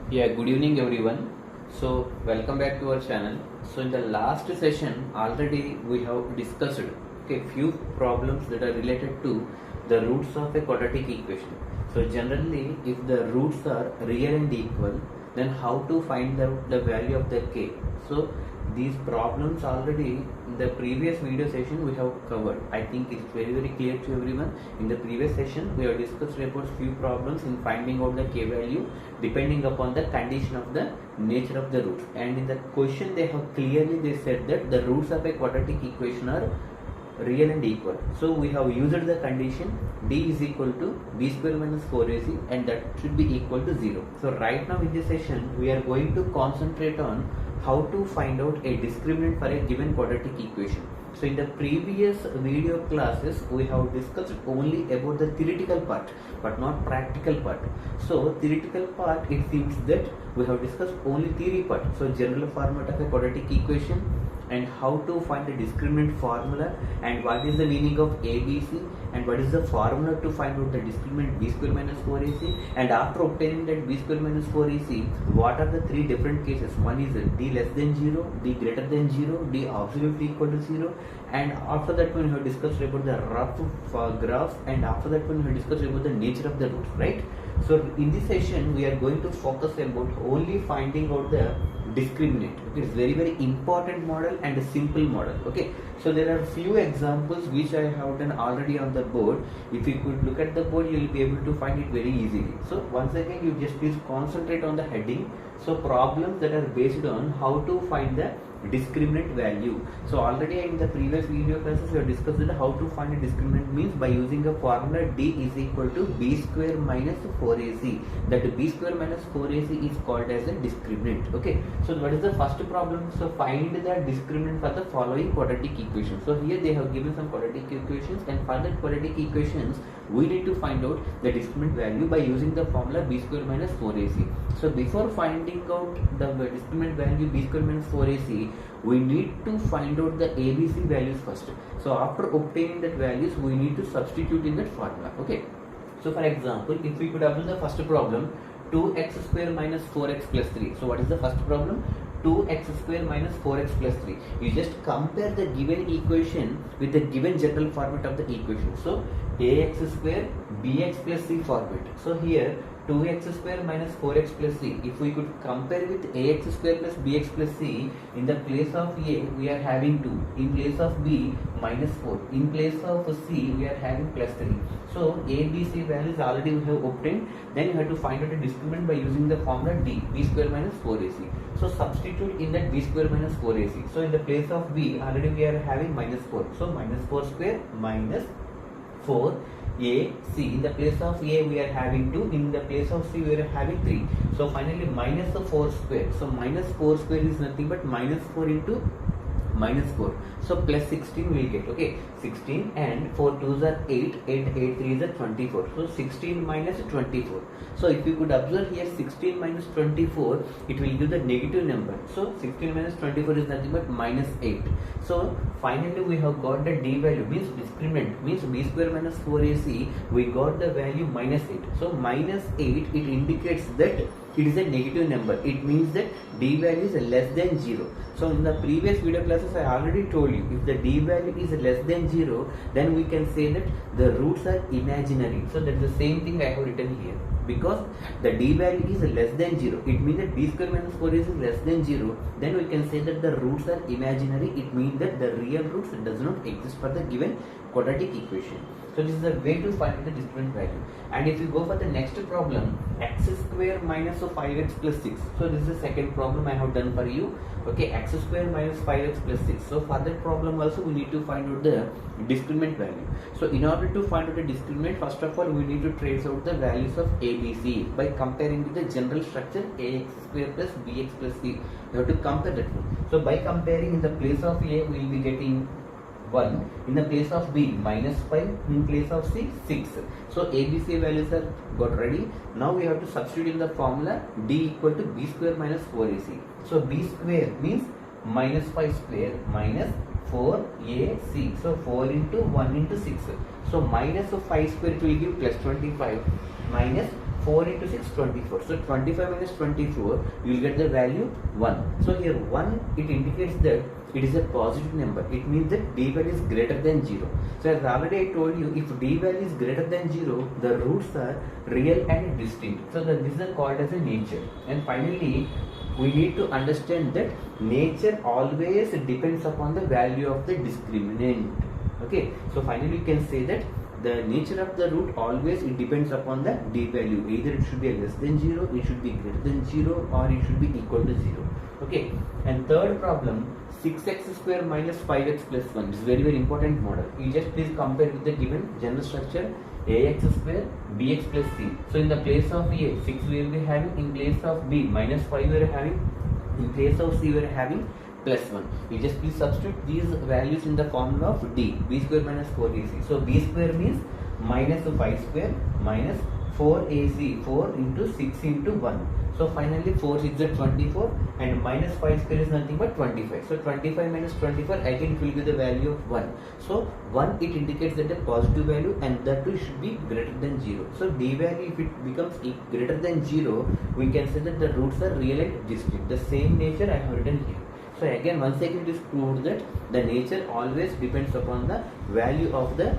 Yeah, good evening everyone. So, welcome back to our channel. So, in the last session, already we have discussed few problems that are related to the roots of a quadratic equation. So, generally, if the roots are real and equal, then how to find the value of the k? So, these problems already in the previous video session we have covered. I think it's very clear to everyone. In the previous session, we have discussed about few problems in finding out the k value depending upon the condition of the nature of the roots, and in the question they said that the roots of a quadratic equation are real and equal. So we have used the condition d is equal to b square minus 4ac, and that should be equal to 0. So right now in this session we are going to concentrate on how to find out a discriminant for a given quadratic equation. So in the previous video classes we have discussed only about the theoretical part but not practical part. So theoretical part, it seems that we have discussed only theory part. So general format of a quadratic equation and how to find the discriminant formula and what is the meaning of ABC and what is the formula to find out the discriminant b square minus 4ac, and after obtaining that b square minus 4ac, what are the three different cases. One is d less than 0, d greater than 0, d absolutely equal to 0, and after that one we have discussed about the rough graphs, and after that one we have discussed about the nature of the roots, right? So in this session we are going to focus about only finding out the discriminant. Okay, it's very important model and a simple model. Okay, so there are few examples which I have done already on the board. If you could look at the board, you will be able to find it very easily. So once again, you just please concentrate on the heading. So problems that are based on how to find the discriminant value. So already in the previous video classes we have discussed that how to find a discriminant means by using a formula d is equal to b square minus 4ac. That b square minus 4ac is called as a discriminant. Okay, so what is the first problem? So find the discriminant for the following quadratic equation. So here they have given some quadratic equations, and for that quadratic equations we need to find out the discriminant value by using the formula b square minus 4ac. So before finding out the discriminant value b square minus 4ac, we need to find out the ABC values first. So after obtaining that values, we need to substitute in that formula. Okay, so for example, if we could observe the first problem, 2x square minus 4x plus 3. So what is the first problem? 2x square minus 4x plus 3. You just compare the given equation with the given general format of the equation. So ax square bx plus c format. So here 2x square minus 4x plus c, if we could compare with ax square plus bx plus c, in the place of a we are having 2, in place of b minus 4, in place of c we are having plus 3. So a, b, c values already we have obtained. Then you have to find out a discriminant by using the formula d, b square minus 4ac. So substitute in that b square minus 4ac. So in the place of b already we are having minus 4. So minus 4 square minus 4 a c. In the place of a we are having 2, in the place of c we are having 3. So finally minus 4 square. So minus 4 square is nothing but minus 4 into minus 4. So plus 16 we will get. Okay, 16 and 4 2s are 8, 8 3s are 24. So 16 minus 24. So if you could observe here 16 minus 24, it will give the negative number. So 16 minus 24 is nothing but minus 8. So finally we have got the d value, means discriminant, means b square minus 4ac, we got the value minus 8. So minus 8, it indicates that it is a negative number. It means that d value is less than 0. So in the previous video classes I already told you, if the d value is less than 0, then we can say that the roots are imaginary. So that's the same thing I have written here. Because the d value is less than 0, it means that b square minus 4 is less than 0, then we can say that the roots are imaginary. It means that the real roots does not exist for the given quadratic equation. So this is the way to find the discriminant value. And if you go for the next problem, x square minus 5x plus 6. So this is the second problem I have done for you. Okay, x square minus 5x plus 6. So for that problem also we need to find out the discriminant value. So in order to find out the discriminant, first of all we need to trace out the values of a, b, c by comparing with the general structure ax square plus bx plus c. You have to compare that one. So by comparing, in the place of a we will be getting 1, in the place of b minus 5, in place of c 6. So ABC values are got ready. Now we have to substitute in the formula d equal to b square minus 4ac. So b square means minus 5 square minus 4ac. So 4 into 1 into 6. So minus 5 square it will give plus 25 minus 4 into 6, 24. So 25 minus 24, you will get the value 1. So here 1, it indicates that it is a positive number. It means that d value is greater than 0. So as already I told you, if d value is greater than 0, the roots are real and distinct. So this is called as a nature. And finally, we need to understand that nature always depends upon the value of the discriminant. Okay, so finally you can say that the nature of the root always it depends upon the d value. Either it should be less than 0, it should be greater than 0, or it should be equal to 0. Okay, and third problem, 6x square minus 5x plus 1 is very important model. You just please compare with the given general structure ax square bx plus c. So in the place of a, 6 we will be having, in place of b minus 5 we are having, in place of c we are having plus 1. You just please substitute these values in the formula of d, b square minus 4ac. So b square means minus 5 square minus 4ac, 4 into 6 into 1. So finally 4 6 is 24 and minus 5 square is nothing but 25. So 25 minus 24 again it will give the value of 1. So 1 it indicates that the positive value and that too should be greater than 0. So d value if it becomes greater than 0, we can say that the roots are real and distinct. The same nature I have written here. So again once again it is proved that the nature always depends upon the value of the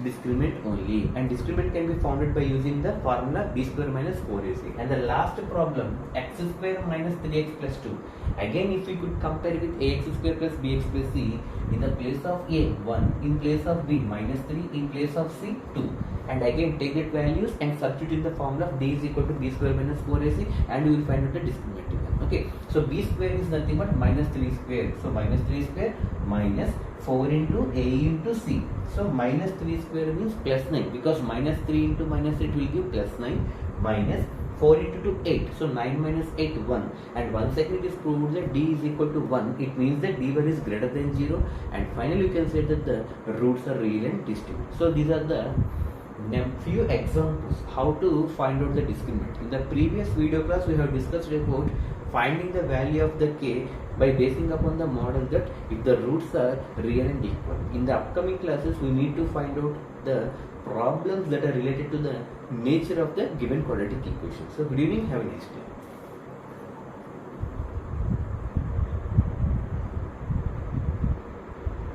discriminant only, and discriminant can be founded by using the formula b square minus 4ac. And the last problem, x square minus 3x plus 2. Again if we could compare with ax square plus bx plus c, in the place of a 1, in place of b minus 3, in place of c 2, and again take that values and substitute in the formula of d is equal to b square minus 4ac, and you will find out the discriminant. Okay, so b square is nothing but minus 3 square. So minus 3 square minus 4 into a into c. So minus 3 square means plus 9, because minus 3 into minus 8 will give plus 9, minus 4 into 2 8. So 9 minus 8 1. And once again it is proved that d is equal to 1. It means that d value is greater than 0. And finally you can say that the roots are real and distinct. So these are the few examples how to find out the discriminant. In the previous video class we have discussed about finding the value of the k by basing upon the model that if the roots are real and equal. In the upcoming classes we need to find out the problems that are related to the nature of the given quadratic equation. So good evening, have a nice day.